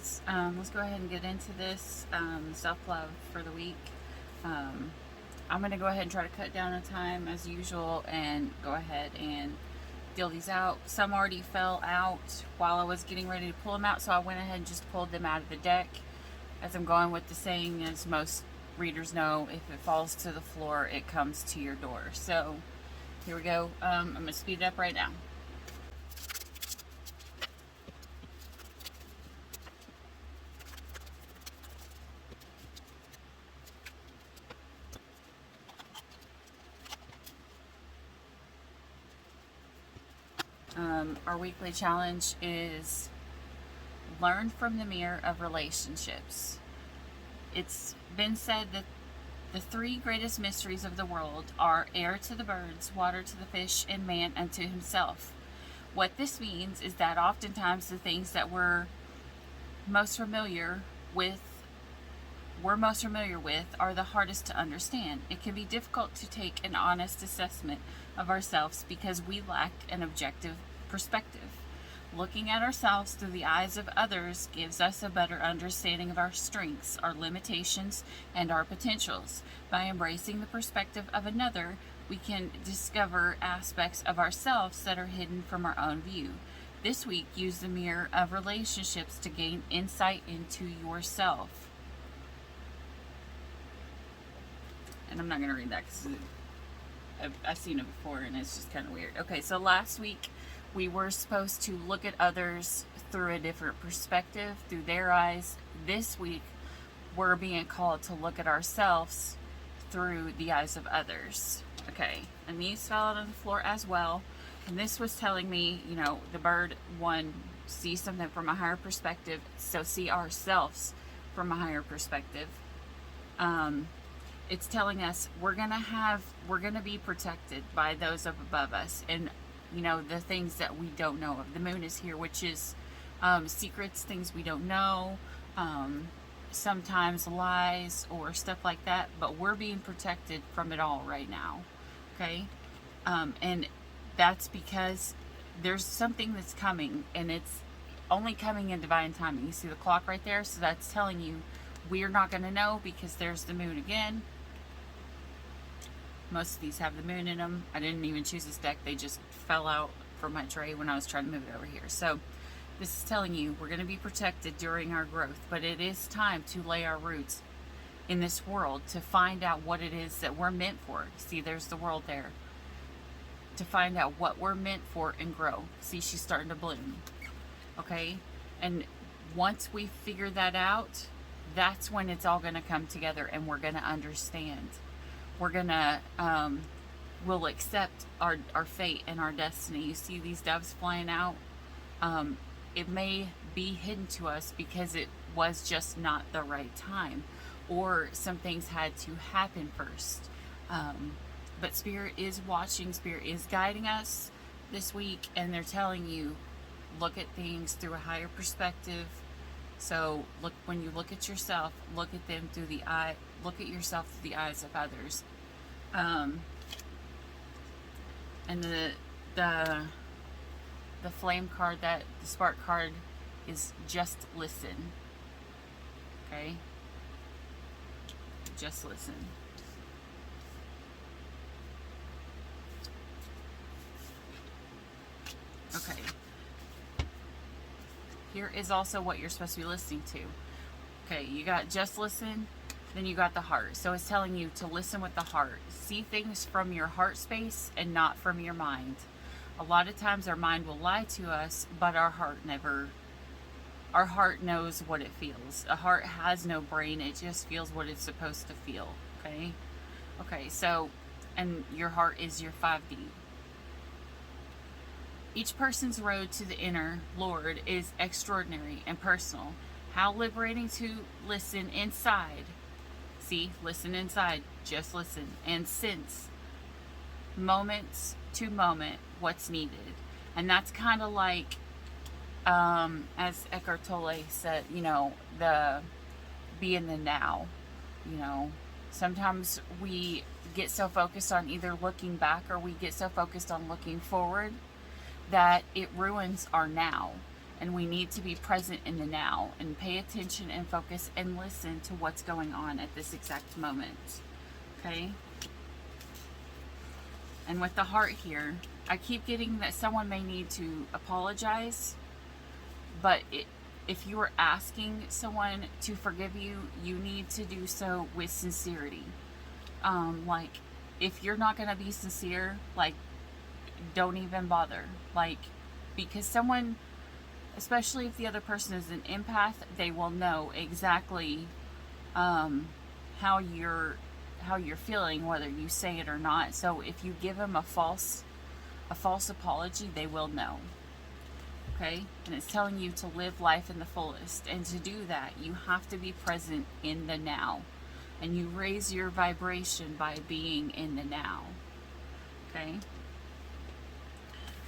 guys, let's go ahead and get into this self-love for the week. I'm going to go ahead and try to cut down on time as usual and go ahead and deal these out. Some already fell out while I was getting ready to pull them out, so I went ahead and just pulled them out of the deck. As I'm going with the saying, as most readers know, if it falls to the floor, it comes to your door. So here we go. I'm going to speed it up right now. Our weekly challenge is learn from the mirror of relationships. It's been said that the three greatest mysteries of the world are air to the birds, water to the fish, and man unto himself. What this means is that oftentimes the things that we're most familiar with are the hardest to understand. It can be difficult to take an honest assessment of ourselves because we lack an objective perspective. Looking at ourselves through the eyes of others gives us a better understanding of our strengths, our limitations, and our potentials. By embracing the perspective of another, we can discover aspects of ourselves that are hidden from our own view. This week, use the mirror of relationships to gain insight into yourself. And I'm not going to read that because I've seen it before and it's just kind of weird. Okay, so last week we were supposed to look at others through a different perspective, through their eyes. This week we're being called to look at ourselves through the eyes of others. Okay, and these fell out on the floor as well. And this was telling me, you know, the bird one, see something from a higher perspective, so see ourselves from a higher perspective. It's telling us we're gonna be protected by those up above us, and you know, the things that we don't know of. The moon is here, which is secrets, things we don't know, sometimes lies or stuff like that, but we're being protected from it all right now. Okay, and that's because there's something that's coming, and it's only coming in divine timing. You see the clock right there, so that's telling you we're not going to know because there's the moon again. Most of these have the moon in them. I didn't even choose this deck. They just fell out from my tray when I was trying to move it over here. So this is telling you we're going to be protected during our growth, but it is time to lay our roots in this world to find out what it is that we're meant for. See, there's the world there. To find out what we're meant for and grow. See, she's starting to bloom. Okay? And once we figure that out, that's when it's all going to come together and we're going to understand. We're going to, we'll accept our fate and our destiny. You see these doves flying out? It may be hidden to us because it was just not the right time, or some things had to happen first. But Spirit is watching, Spirit is guiding us this week, and they're telling you, look at things through a higher perspective. So look, when you look at yourself, look at them through the eye. Look at yourself through the eyes of others. And the flame card, that the spark card, is just listen. Okay, just listen. Okay. Here is also what you're supposed to be listening to. Okay, you got just listen, then you got the heart. So it's telling you to listen with the heart. See things from your heart space and not from your mind. A lot of times our mind will lie to us, but our heart never. Our heart knows what it feels. A heart has no brain, it just feels what it's supposed to feel. Okay? Okay, so, and your heart is your 5D. Each person's road to the inner Lord is extraordinary and personal. How liberating to listen inside. See, listen inside, just listen, and sense moments to moment what's needed. And that's kind of like, as Eckhart Tolle said, you know, the be in the now. You know, sometimes we get so focused on either looking back or we get so focused on looking forward that it ruins our now. And we need to be present in the now and pay attention and focus and listen to what's going on at this exact moment. Okay? And with the heart here, I keep getting that someone may need to apologize, but if you are asking someone to forgive you, you need to do so with sincerity. Like, if you're not going to be sincere, like, don't even bother. Like, because someone, especially if the other person is an empath, they will know exactly how you're feeling, whether you say it or not. So if you give them a false apology, they will know. Okay? And it's telling you to live life in the fullest. And to do that, you have to be present in the now. And you raise your vibration by being in the now. Okay?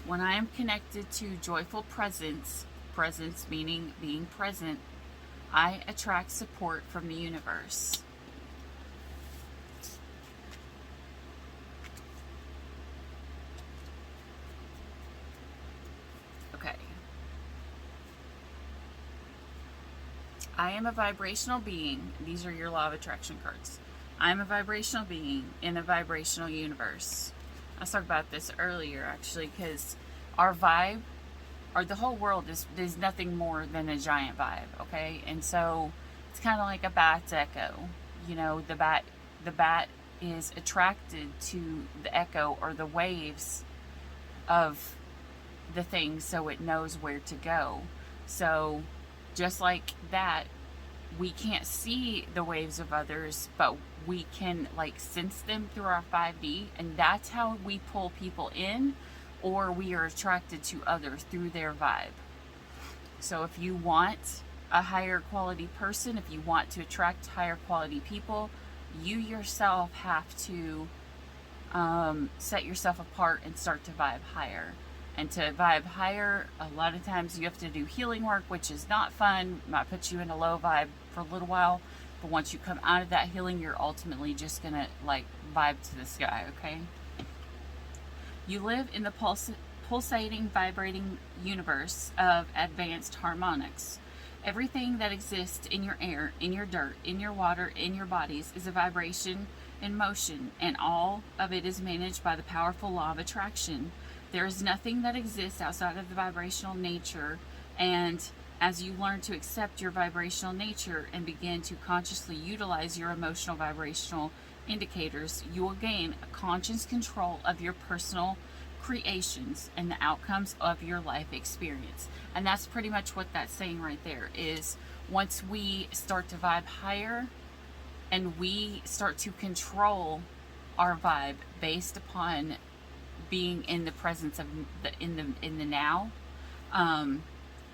When I am connected to joyful presence meaning being present, I attract support from the universe. Okay. I am a vibrational being. These are your law of attraction cards. I am a vibrational being in a vibrational universe. I was talking about this earlier, actually, because our vibe, or the whole world is nothing more than a giant vibe, okay? And so it's kind of like a bat's echo. You know, the bat is attracted to the echo or the waves of the thing, so it knows where to go. So just like that, we can't see the waves of others, but we can like sense them through our 5D, and that's how we pull people in, or we are attracted to others through their vibe. So if you want a higher quality person, if you want to attract higher quality people, you yourself have to set yourself apart and start to vibe higher. And to vibe higher, a lot of times you have to do healing work, which is not fun. Might put you in a low vibe for a little while, but once you come out of that healing, you're ultimately just gonna like vibe to the sky, okay? You live in the pulsating, vibrating universe of advanced harmonics. Everything that exists in your air, in your dirt, in your water, in your bodies is a vibration in motion, and all of it is managed by the powerful law of attraction. There is nothing that exists outside of the vibrational nature, and as you learn to accept your vibrational nature and begin to consciously utilize your emotional vibrational indicators, you will gain a conscious control of your personal creations and the outcomes of your life experience. And that's pretty much what that's saying right there, is once we start to vibe higher and we start to control our vibe based upon being in the presence of in the now,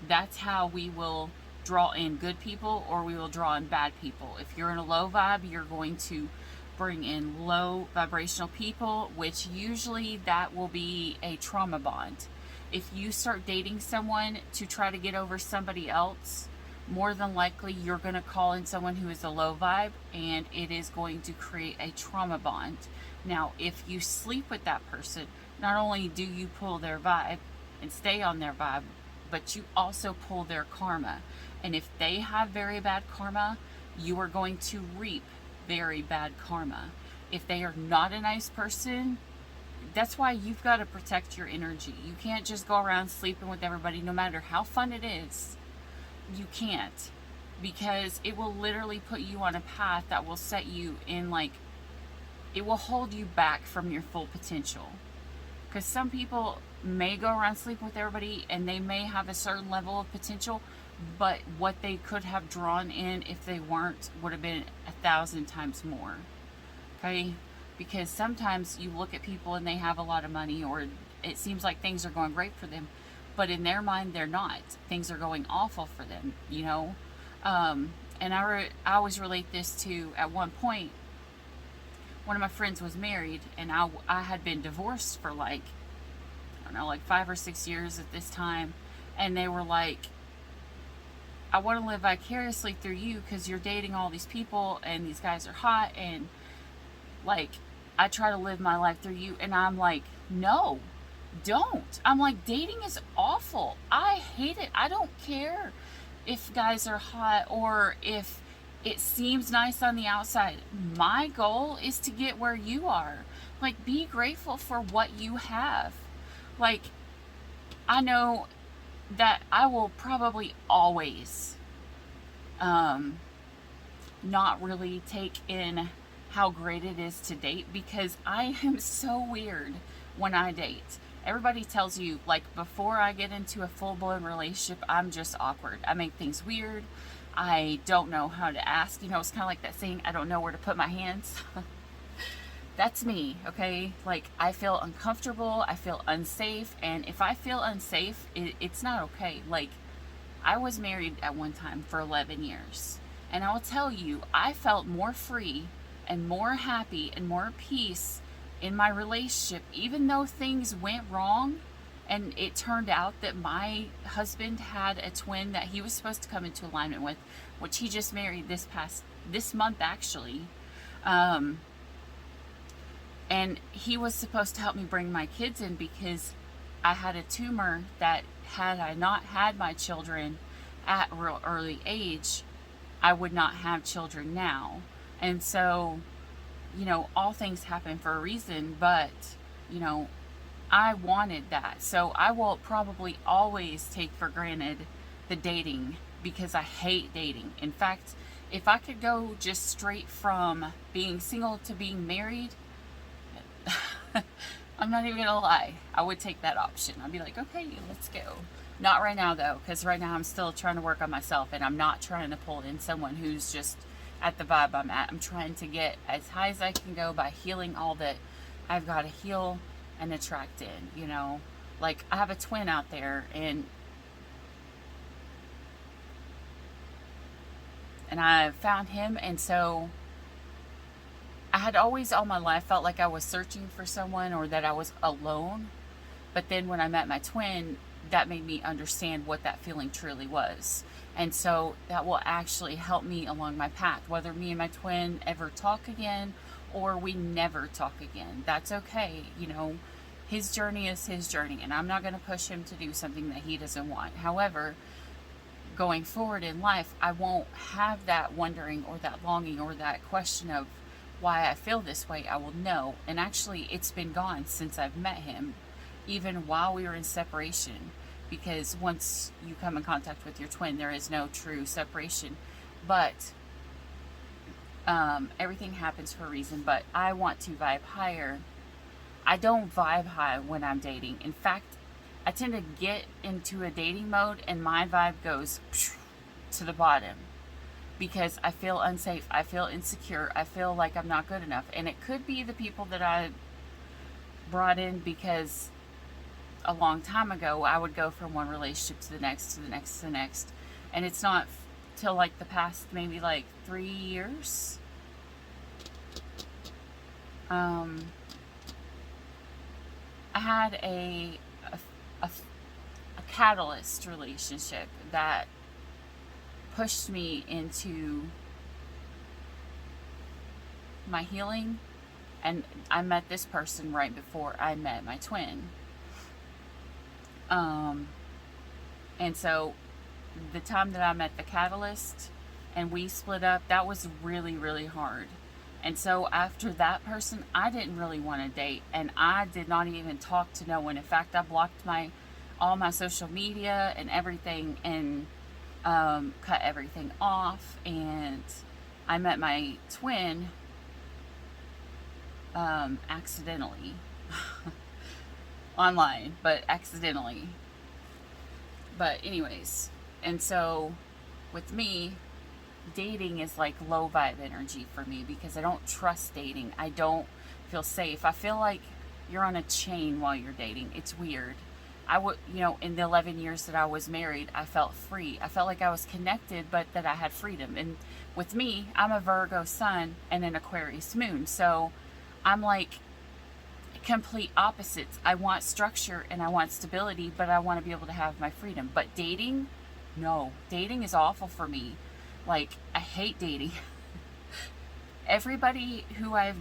that's how we will draw in good people, or we will draw in bad people. If you're in a low vibe, you're going to bring in low vibrational people, which usually that will be a trauma bond. If you start dating someone to try to get over somebody else, more than likely you're going to call in someone who is a low vibe, and it is going to create a trauma bond. Now, if you sleep with that person, not only do you pull their vibe and stay on their vibe, but you also pull their karma. And if they have very bad karma, you are going to reap very bad karma. If they are not a nice person, that's why you've got to protect your energy. You can't just go around sleeping with everybody, no matter how fun it is. You can't, because it will literally put you on a path that will set you in, like, it will hold you back from your full potential. Because some people may go around sleeping with everybody and they may have a certain level of potential, but what they could have drawn in if they weren't would have been 1,000 times more. Okay? Because sometimes you look at people and they have a lot of money, or it seems like things are going great for them, but in their mind they're not. Things are going awful for them, you know? And I always relate this to, at one point, one of my friends was married, and I had been divorced for like, I don't know, like 5 or 6 years at this time. And they were like, I want to live vicariously through you because you're dating all these people and these guys are hot, and like, I try to live my life through you. And I'm like, no, don't. I'm like, dating is awful. I hate it. I don't care if guys are hot or if it seems nice on the outside. My goal is to get where you are. Like, be grateful for what you have. Like, I know that I will probably always not really take in how great it is to date, because I am so weird when I date. Everybody tells you, like, before I get into a full-blown relationship, I'm just awkward. I make things weird. I don't know how to ask. You know, it's kind of like that saying, I don't know where to put my hands. That's me, okay? Like, I feel uncomfortable. I feel unsafe. And if I feel unsafe, it's not okay. Like, I was married at one time for 11 years. And I will tell you, I felt more free and more happy and more peace in my relationship, even though things went wrong. And it turned out that my husband had a twin that he was supposed to come into alignment with, which he just married this month actually. And he was supposed to help me bring my kids in, because I had a tumor that, had I not had my children at a real early age, I would not have children now. And so, you know, all things happen for a reason, but, you know, I wanted that. So I will probably always take for granted the dating, because I hate dating. In fact, if I could go just straight from being single to being married, I'm not even gonna lie, I would take that option. I'd be like, okay, let's go. Not right now though, because right now I'm still trying to work on myself, and I'm not trying to pull in someone who's just at the vibe I'm at. I'm trying to get as high as I can go by healing all that I've got to heal and attract in, you know. Like, I have a twin out there, and I found him, and so I had always all my life felt like I was searching for someone, or that I was alone. But then when I met my twin, that made me understand what that feeling truly was. And so that will actually help me along my path, whether me and my twin ever talk again or we never talk again. That's okay. You know, his journey is his journey, and I'm not going to push him to do something that he doesn't want. However, going forward in life, I won't have that wondering or that longing or that question of why I feel this way. I will know. And actually, it's been gone since I've met him, even while we were in separation, because once you come in contact with your twin, there is no true separation. But everything happens for a reason. But I want to vibe higher. I don't vibe high when I'm dating. In fact, I tend to get into a dating mode and my vibe goes to the bottom, because I feel unsafe, I feel insecure, I feel like I'm not good enough. And it could be the people that I brought in, because a long time ago I would go from one relationship to the next, to the next, to the next. And it's not till like the past maybe like 3 years. I had a catalyst relationship that pushed me into my healing, and I met this person right before I met my twin. And so the time that I met the catalyst and we split up, that was really, really hard. And so after that person, I didn't really want to date, and I did not even talk to no one. In fact, I blocked all my social media and everything, and cut everything off. And I met my twin accidentally online, but accidentally. But anyways, and so with me, dating is like low vibe energy for me, because I don't trust dating. I don't feel safe. I feel like you're on a chain while you're dating. It's weird. I would, you know, in the 11 years that I was married, I felt free. I felt like I was connected, but that I had freedom. And with me, I'm a Virgo sun and an Aquarius moon. So I'm like complete opposites. I want structure and I want stability, but I want to be able to have my freedom. But dating, no. Dating is awful for me. Like, I hate dating. Everybody who I've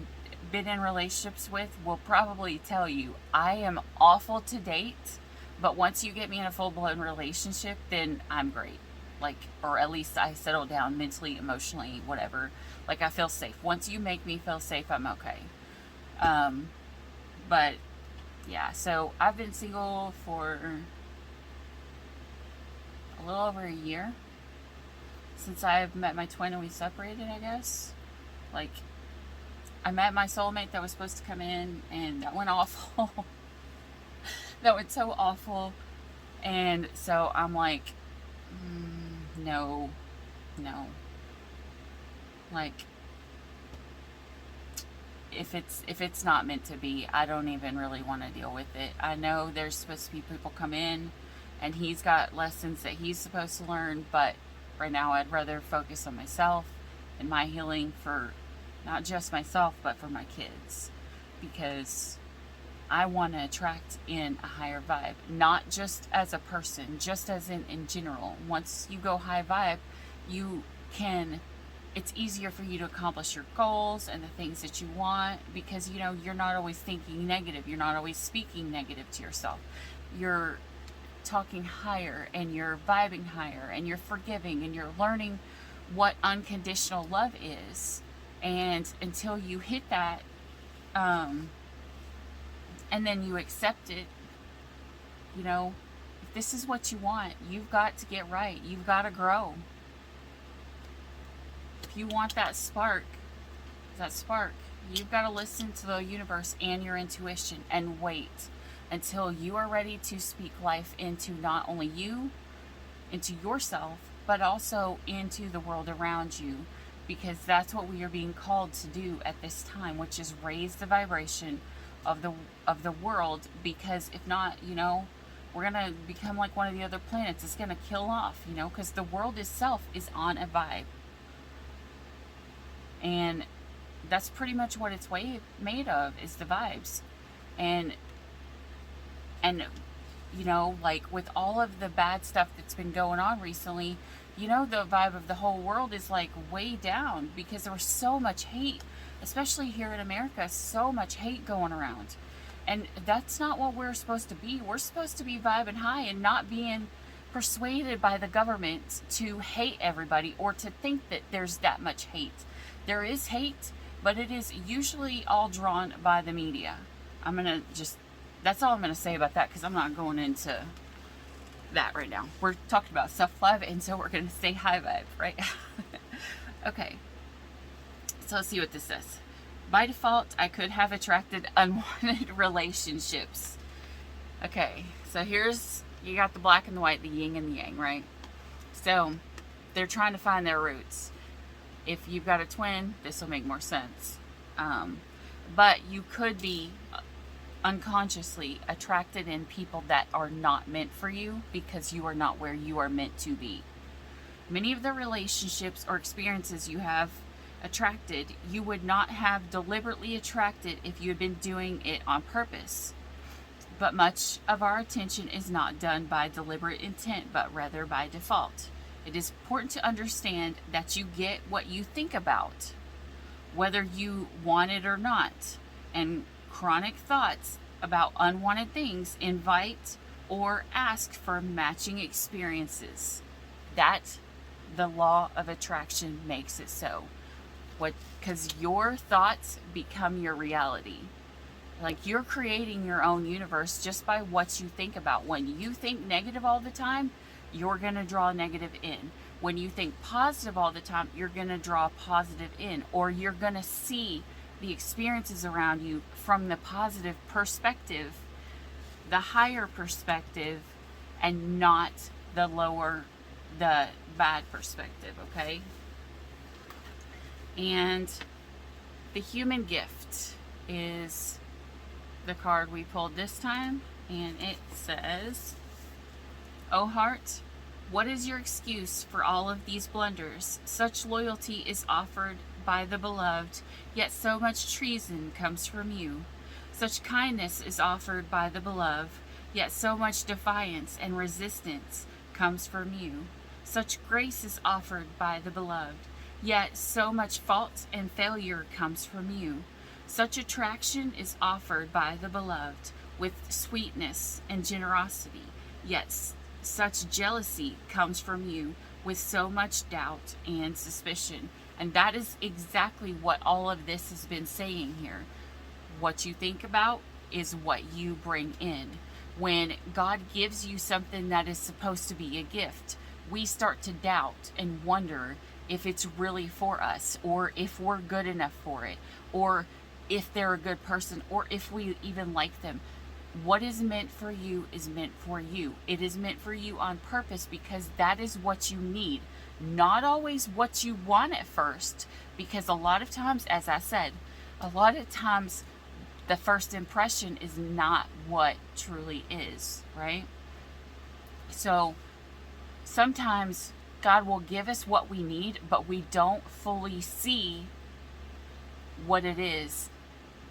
been in relationships with will probably tell you I am awful to date, but once you get me in a full-blown relationship, then I'm great. Like, or at least I settle down mentally, emotionally, whatever. Like, I feel safe. Once you make me feel safe, I'm okay. But yeah, so I've been single for a little over a year since I've met my twin and we separated, I guess. Like, I met my soulmate that was supposed to come in, and that went awful. That went so awful. And so I'm like, no. Like, if it's not meant to be, I don't even really want to deal with it. I know there's supposed to be people come in, and he's got lessons that he's supposed to learn, but right now I'd rather focus on myself and my healing for not just myself, but for my kids, because I want to attract in a higher vibe, not just as a person, just as in general. Once you go high vibe, it's easier for you to accomplish your goals and the things that you want, because, you're not always thinking negative. You're not always speaking negative to yourself. You're talking higher, and you're vibing higher, and you're forgiving, and you're learning what unconditional love is. And until you hit that, and then you accept it, if this is what you want, you've got to get right. You've got to grow. If you want that spark, you've got to listen to the universe and your intuition and wait until you are ready to speak life into not only you, into yourself, but also into the world around you, because that's what we are being called to do at this time, which is raise the vibration of the world, because if not, we're going to become like one of the other planets. It's going to kill off, because the world itself is on a vibe. And that's pretty much what it's made of, is the vibes. And like with all of the bad stuff that's been going on recently, the vibe of the whole world is like way down, because there was so much hate, especially here in America, so much hate going around. And that's not what we're supposed to be. We're supposed to be vibing high and not being persuaded by the government to hate everybody or to think that there's that much hate. There is hate, but it is usually all drawn by the media. That's all I'm going to say about that, because I'm not going into that right now. We're talking about self-love, and so we're going to stay high vibe, right? Okay. So let's see what this says. By default, I could have attracted unwanted relationships. Okay, so you got the black and the white, the yin and the yang, right? So they're trying to find their roots. If you've got a twin, this will make more sense. But you could be unconsciously attracted in people that are not meant for you, because you are not where you are meant to be. Many of the relationships or experiences you have attracted, you would not have deliberately attracted if you had been doing it on purpose. But much of our attention is not done by deliberate intent, but rather by default. It is important to understand that you get what you think about, whether you want it or not. And chronic thoughts about unwanted things invite or ask for matching experiences. That the law of attraction makes it so. Because your thoughts become your reality. Like, you're creating your own universe just by what you think about. When you think negative all the time, you're going to draw negative in. When you think positive all the time, you're going to draw positive in. Or you're going to see the experiences around you from the positive perspective, the higher perspective, and not the bad perspective, okay? And the human gift is the card we pulled this time, and it says, "Oh heart, what is your excuse for all of these blunders? Such loyalty is offered by the beloved, yet so much treason comes from you. Such kindness is offered by the beloved, yet so much defiance and resistance comes from you. Such grace is offered by the beloved, yet so much fault and failure comes from you. Such attraction is offered by the beloved with sweetness and generosity, yet such jealousy comes from you with so much doubt and suspicion. And that is exactly what all of this has been saying here. What you think about is what you bring in. When God gives you something that is supposed to be a gift, we start to doubt and wonder if it's really for us, or if we're good enough for it, or if they're a good person, or if we even like them. What is meant for you is meant for you. It is meant for you on purpose, because that is what you need. Not always what you want at first, because a lot of times, as I said, a lot of times the first impression is not what truly is, right? So sometimes God will give us what we need, but we don't fully see what it is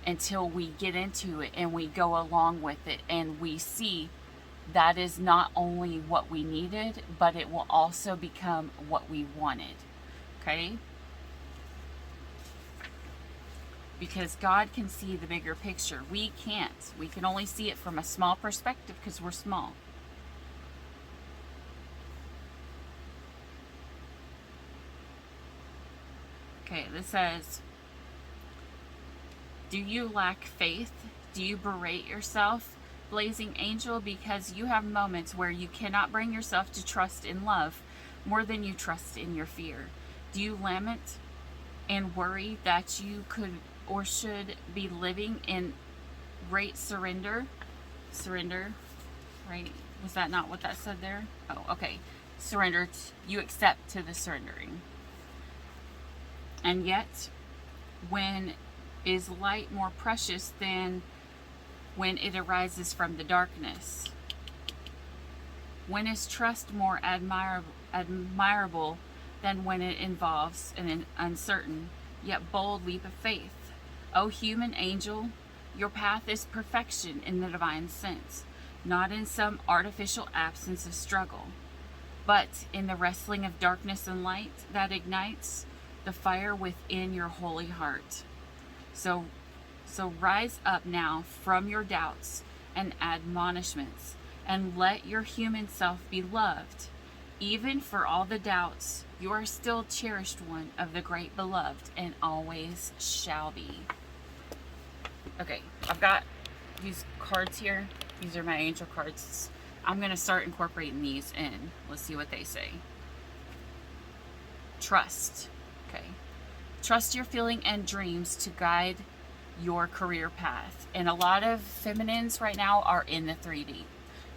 until we get into it and we go along with it, and we see that is not only what we needed, but it will also become what we wanted. Okay? Because God can see the bigger picture. We can't. We can only see it from a small perspective because we're small. Okay, this says, do you lack faith? Do you berate yourself, blazing angel, because you have moments where you cannot bring yourself to trust in love more than you trust in your fear? Do you lament and worry that you could or should be living in great surrender? Surrender, right? Was that not what that said there? Oh, okay. Surrender. You accept to the surrendering. And yet, when is light more precious than when it arises from the darkness? When is trust more admirable than when it involves an uncertain yet bold leap of faith? O human angel, your path is perfection in the divine sense, not in some artificial absence of struggle, but in the wrestling of darkness and light that ignites the fire within your holy heart. So rise up now from your doubts and admonishments, and let your human self be loved. Even for all the doubts, you are still cherished one of the great beloved, and always shall be. Okay, I've got these cards here. These are my angel cards. I'm going to start incorporating these in. Let's see what they say. Trust. Okay. Trust your feeling and dreams to guide your career path. And a lot of feminines right now are in the 3D.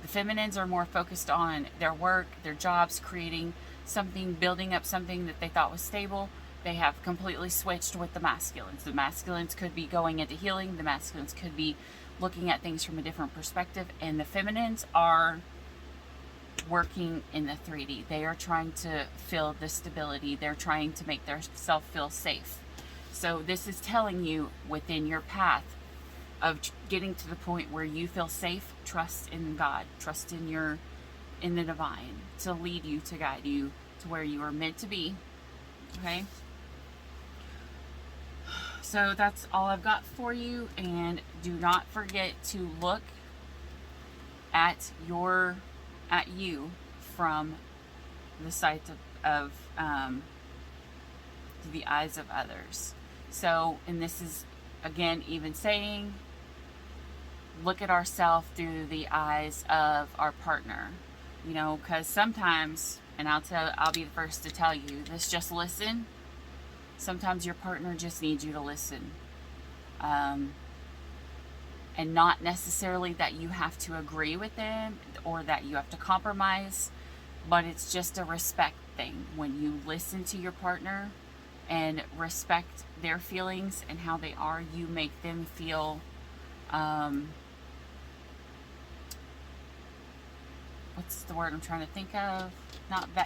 The feminines are more focused on their work, their jobs, creating something, building up something that they thought was stable. They have completely switched with the masculines. The masculines could be going into healing. The masculines could be looking at things from a different perspective. And the feminines are working in the 3D. They are trying to feel the stability. They're trying to make themselves feel safe. So this is telling you within your path of getting to the point where you feel safe, trust in God, trust in the divine to lead you, to guide you to where you are meant to be. Okay? So that's all I've got for you, and do not forget to look at you from the sight of the eyes of others. So, and this is again even saying, look at ourselves through the eyes of our partner, you know, because sometimes, and I'll be the first to tell you this, just listen. Sometimes your partner just needs you to listen. And not necessarily that you have to agree with them or that you have to compromise, but it's just a respect thing. When you listen to your partner and respect their feelings and how they are, you make them feel what's the word I'm trying to think of?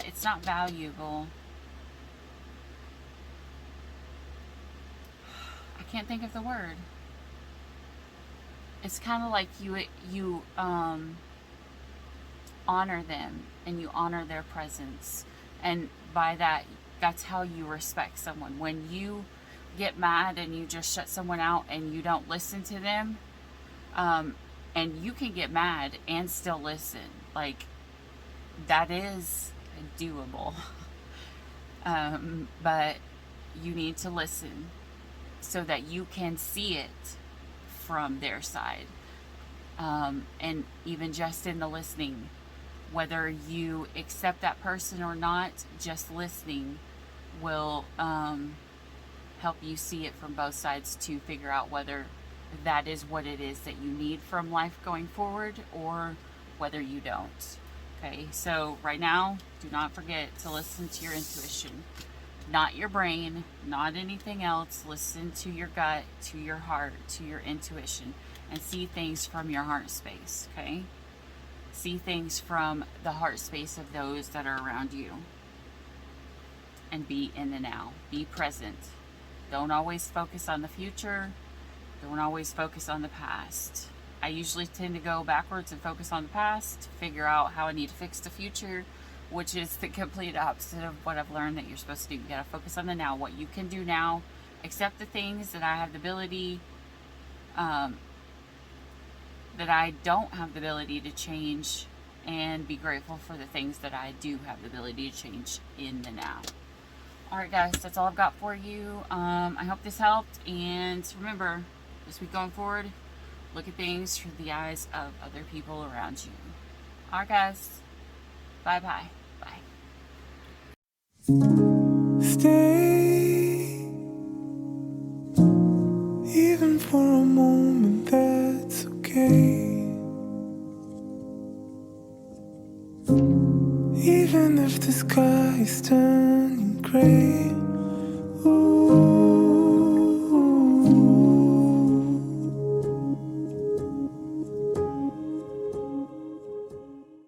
It's not valuable. I can't think of the word. It's kind of like you honor them and you honor their presence, and by that, that's how you respect someone. When you get mad and you just shut someone out and you don't listen to them, and you can get mad and still listen. Like, that is doable. But you need to listen so that you can see it from their side. And even just in the listening, whether you accept that person or not, just listening will help you see it from both sides to figure out whether that is what it is that you need from life going forward or whether you don't. Okay, so right now, do not forget to listen to your intuition. Not your brain, not anything else. Listen to your gut, to your heart, to your intuition, and see things from your heart space, okay? See things from the heart space of those that are around you. And be in the now. Be present. Don't always focus on the future. Don't always focus on the past. I usually tend to go backwards and focus on the past, figure out how I need to fix the future, which is the complete opposite of what I've learned that you're supposed to do. You gotta focus on the now, what you can do now, accept the things that I have the ability, that I don't have the ability to change, and be grateful for the things that I do have the ability to change in the now. Alright guys, that's all I've got for you. I hope this helped, and remember, this week going forward, look at things through the eyes of other people around you. Alright guys, bye-bye. Bye. Stay, even for a moment, that's okay. Even if the sky is turning gray, ooh.